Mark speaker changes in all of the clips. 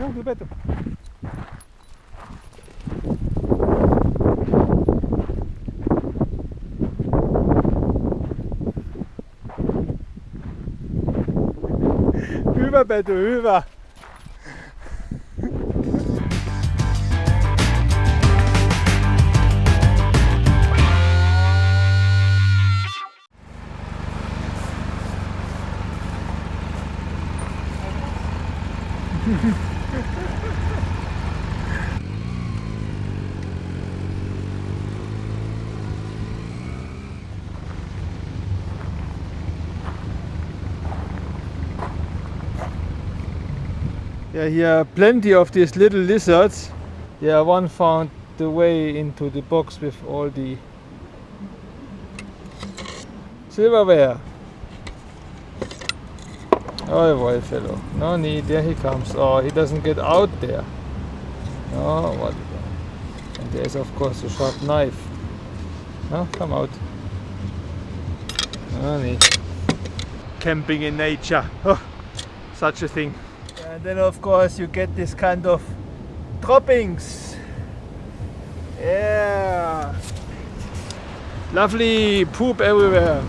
Speaker 1: No, do better. Hyvä Petu, hyvä. Yeah, here are plenty of these little lizards. Yeah, one found the way into the box with all the silverware. Oh, boy, fellow. No need, there he comes. Oh, he doesn't get out there. Oh, what? And there's of course a sharp knife. No, come out. No need. Camping in nature. Oh, such a thing. And then of course you get this kind of droppings. Yeah. Lovely poop everywhere.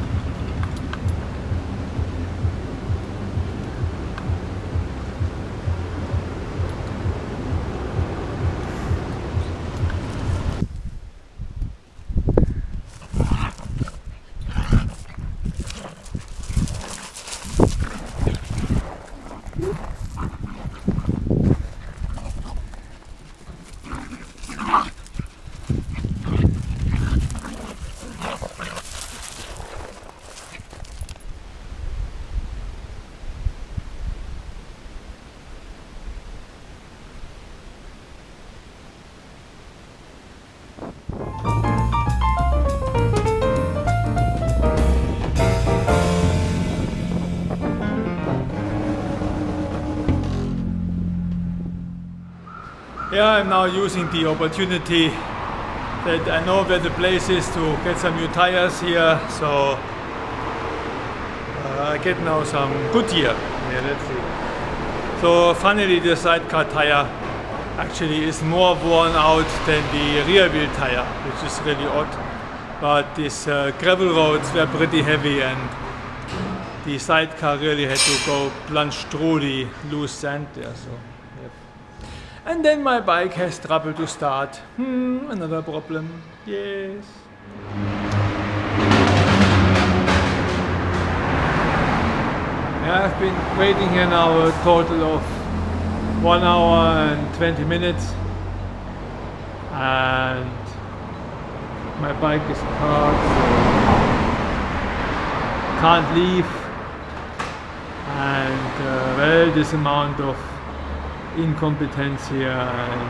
Speaker 1: Yeah, I'm now using the opportunity that I know where the place is to get some new tires here, so I get now some Goodyear. Yeah, let's see. So finally the sidecar tire actually is more worn out than the rear wheel tire, which is really odd. But these gravel roads were pretty heavy and the sidecar really had to go plunge through the loose sand there. So. And then my bike has trouble to start. Another problem. Yes. Yeah, I've been waiting here now a total of 1 hour and 20 minutes. And my bike is parked, so can't leave. And well, this amount of incompetence here and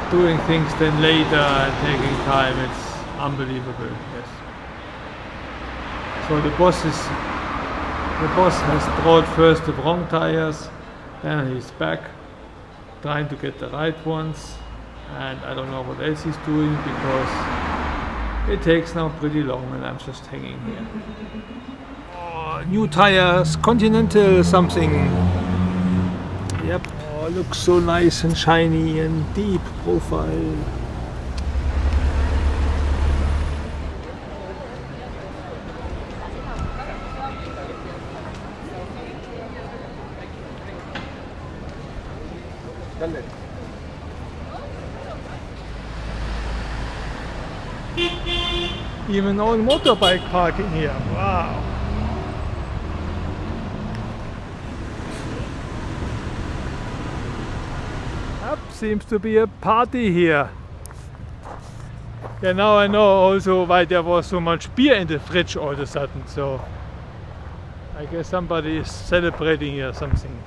Speaker 1: doing things then later and taking time, it's unbelievable. Yes. So the boss has brought first the wrong tires, then he's back trying to get the right ones, and I don't know what else he's doing because it takes now pretty long and I'm just hanging here. Oh, new tires, Continental something. Yep. Oh, looks so nice and shiny and deep profile. Even on motorbike parking here. Wow. Seems to be a party here. Yeah, now I know also why there was so much beer in the fridge all of a sudden. So I guess somebody is celebrating here something.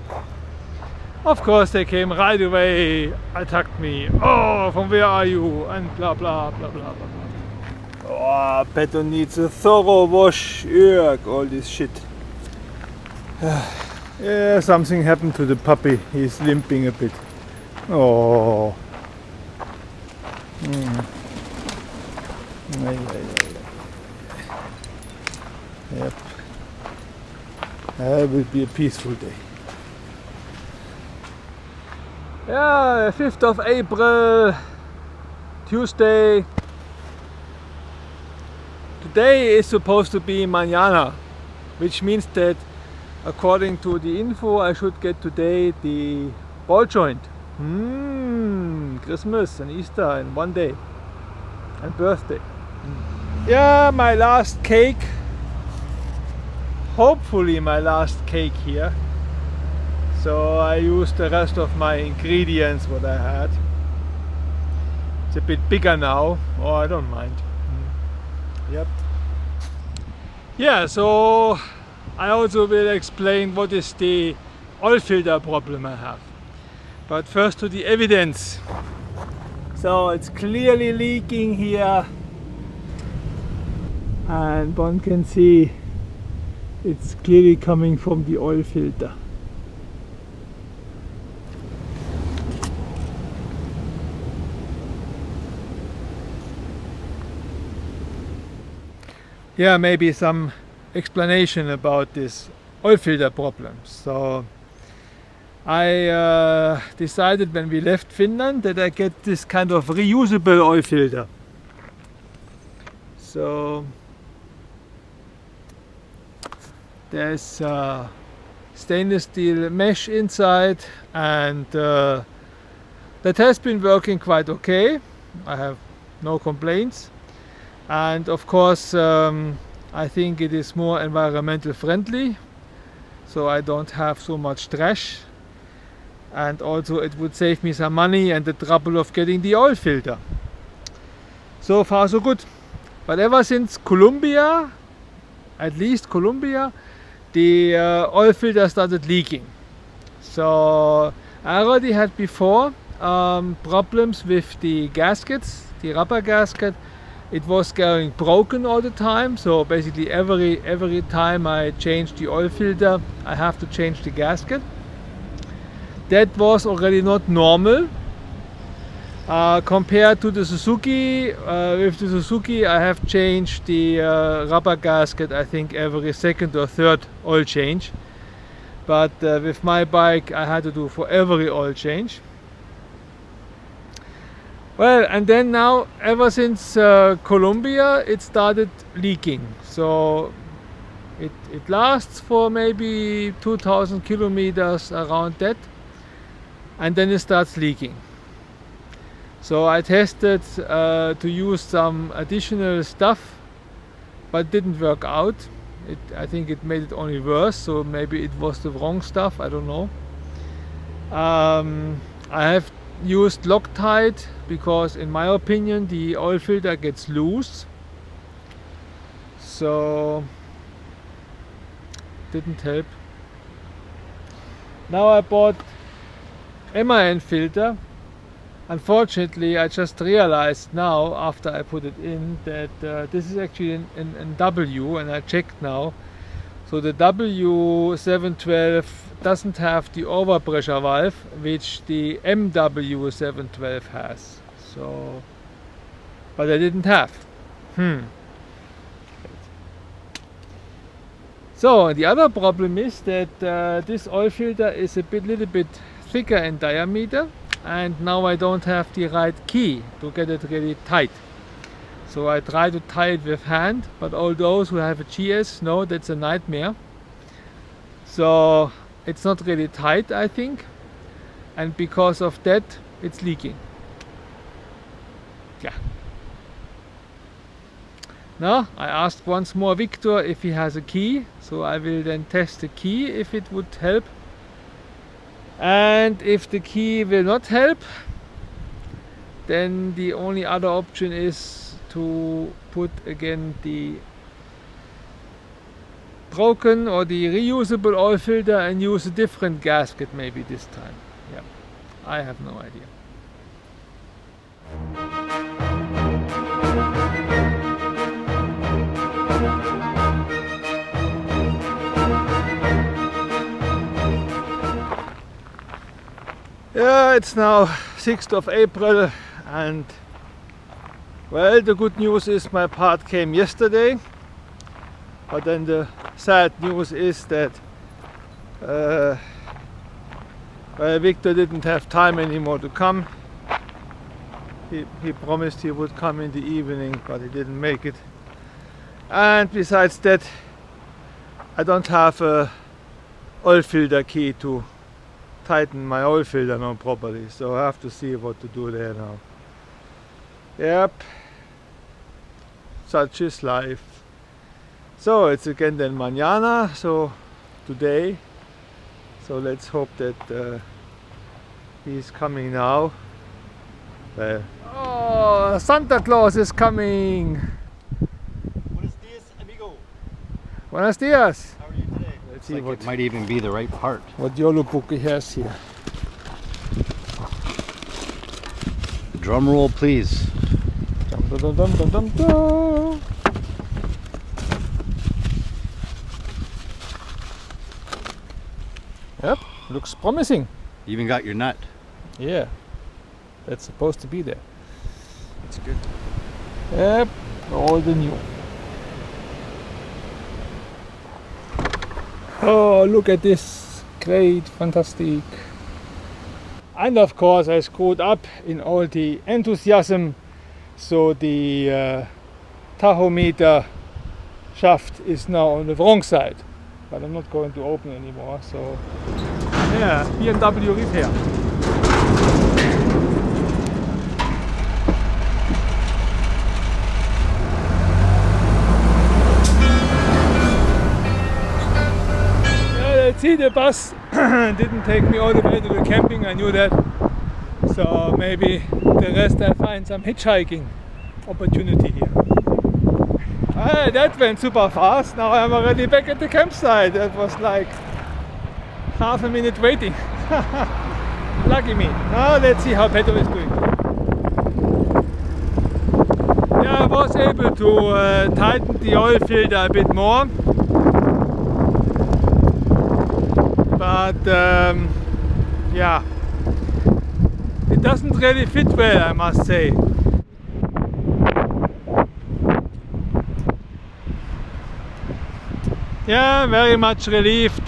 Speaker 1: Of course they came right away, attacked me. Oh, from where are you? And blah blah blah blah blah. Oh, Petu needs a thorough wash. Ugh, all this shit. Yeah, something happened to the puppy. He's limping a bit. Oh. Yep. That will be a peaceful day. Yeah, 5th of April, Tuesday. Today is supposed to be mañana, which means that according to the info I should get today the ball joint. Christmas and Easter in one day. And birthday. Yeah, my last cake. Hopefully my last cake here. So I used the rest of my ingredients what I had. It's a bit bigger now. Oh, I don't mind. Yep. Yeah, so I also will explain what is the oil filter problem I have. But first to the evidence. So it's clearly leaking here. And one can see it's clearly coming from the oil filter. Yeah, maybe some explanation about this oil filter problem. So I decided when we left Finland that I get this kind of reusable oil filter. So there's stainless steel mesh inside, and that has been working quite okay. I have no complaints. And of course I think it is more environmental friendly, so I don't have so much trash, and also it would save me some money and the trouble of getting the oil filter. So far so good. But ever since Colombia, at least Colombia, the oil filter started leaking. So I already had before problems with the gaskets, the rubber gasket. It was going broken all the time, so basically every time I change the oil filter I have to change the gasket. That was already not normal. Compared to the Suzuki, with the Suzuki I have changed the rubber gasket I think every second or third oil change. But with my bike I had to do for every oil change. Well, and then now, ever since Colombia, it started leaking. So it lasts for maybe 2000 kilometers around that, and then it starts leaking. So I tested to use some additional stuff, but didn't work out. I think it made it only worse, so maybe it was the wrong stuff, I don't know. I have used Loctite because in my opinion the oil filter gets loose, so didn't help. Now I bought MAN filter. Unfortunately I just realized now after I put it in that this is actually in W, and I checked now. So the W712 doesn't have the overpressure valve which the MW712 has. So, but I didn't have. So the other problem is that this oil filter is a little bit thicker in diameter, and now I don't have the right key to get it really tight. So I try to tie it with hand, but all those who have a GS know that's a nightmare. So it's not really tight, I think, and because of that it's leaking. Yeah. Now I asked once more Victor if he has a key, so I will then test the key if it would help. And if the key will not help, then the only other option is to put again the broken or the reusable oil filter and use a different gasket maybe this time. Yeah, I have no idea. Yeah, it's now 6th of April, and well, the good news is my part came yesterday, but then the sad news is that Victor didn't have time anymore to come. He promised he would come in the evening, but he didn't make it. And besides that, I don't have a oil filter key to tighten my oil filter now properly, so I have to see what to do there now. Yep, such is life. So it's again then mañana, so today. So let's hope that he's coming now. Oh, Santa Claus is coming!
Speaker 2: Buenos dias, amigo.
Speaker 1: Buenos dias!
Speaker 2: How are you today?
Speaker 1: Let's see
Speaker 2: Like
Speaker 1: what
Speaker 2: it might even be the right part.
Speaker 1: What Yolo Buki has here.
Speaker 2: Drum roll, please.
Speaker 1: Dum, dum, dum, dum, dum, dum. Yep, looks promising.
Speaker 2: You even got your nut.
Speaker 1: Yeah, that's supposed to be there.
Speaker 2: That's good.
Speaker 1: Yep, all the new. Oh, look at this. Great, fantastic. And of course I screwed up in all the enthusiasm. So the tachometer shaft is now on the wrong side. But I'm not going to open anymore. So yeah, BMW repair. See, the bus didn't take me all the way to the camping, I knew that. So maybe the rest I find some hitchhiking opportunity here. Ah, that went super fast. Now I'm already back at the campsite. That was like half a minute waiting. Lucky me. Now let's see how Pedro is doing. Yeah, I was able to tighten the oil filter a bit more. But yeah, it doesn't really fit well, I must say. Yeah, very much relieved.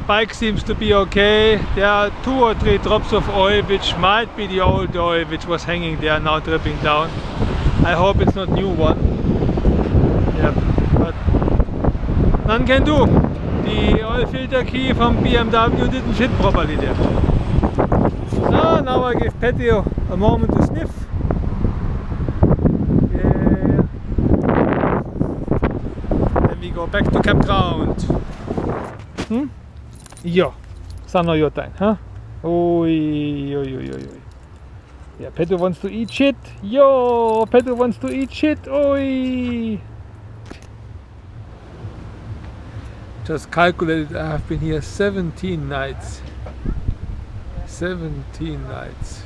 Speaker 1: Bike seems to be okay. There are 2 or 3 drops of oil, which might be the old oil which was hanging there, now dripping down. I hope it's not new one. Yep, but none can do. The oil filter key from BMW didn't fit properly there. So now I give Pedro a moment to sniff. Yeah. Then we go back to campground. Yeah, Sano your time, huh? Oi, oi, oi, oi, oi. Yeah, Pedro wants to eat shit. Yo, Pedro wants to eat shit. Oi. Just calculated, I have been here 17 nights. 17 nights.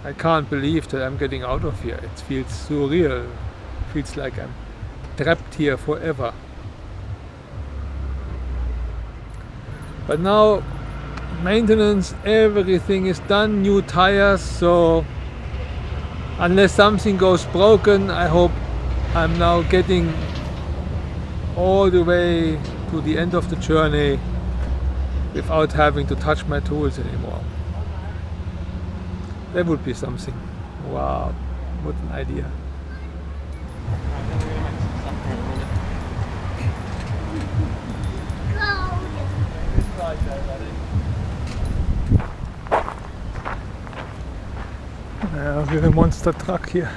Speaker 1: I can't believe that I'm getting out of here. It feels surreal. It feels like I'm trapped here forever. But now, maintenance, everything is done, new tires, so unless something goes broken, I hope I'm now getting all the way to the end of the journey without having to touch my tools anymore. That would be something. Wow, what an idea. Yeah, we're a monster truck here.